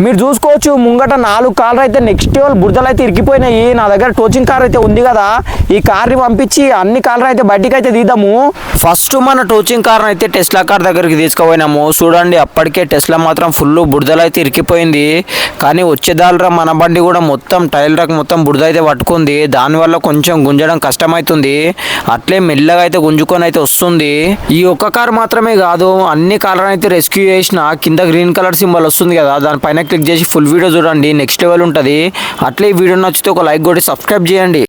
మీరు చూసుకోవచ్చు ముంగట 4 కార్లు అయితే నెక్స్ట్ లెవెల్ బురదలు అయితే ఇరికిపోయినాయి. నా దగ్గర టోచింగ్ కార్ అయితే ఉంది కదా, ఈ కార్ని పంపించి అన్ని కార్లు అయితే బయటికి అయితే తీద్దాము. ఫస్ట్ మన టోచింగ్ కార్ అయితే టెస్లా కార్ దగ్గరికి తీసుకుపోయినాము. చూడండి అప్పటికే టెస్లా మాత్రం ఫుల్ బురదలు అయితే ఇరికిపోయింది. కానీ వచ్చేదాలరా మన బండి కూడా మొత్తం టైల్ రక్ మొత్తం బురద అయితే పట్టుకుంది. దానివల్ల కొంచెం గుంజడం కష్టమవుతుంది. అట్లే మెల్లగా అయితే గుంజుకొని అయితే వస్తుంది. ఈ ఒక్క కార్ మాత్రమే కాదు, అన్ని కార్లను అయితే రెస్క్యూ చేసిన. కింద గ్రీన్ కలర్ సింబల్ వస్తుంది కదా, దానిపైన క్లిక్ చేసి ఫుల్ వీడియో చూడండి, నెక్స్ట్ లెవెల్ ఉంటుంది. అట్లే ఈ వీడియో నచ్చితే ఒక లైక్ కొట్టి సబ్స్క్రైబ్ చేయండి.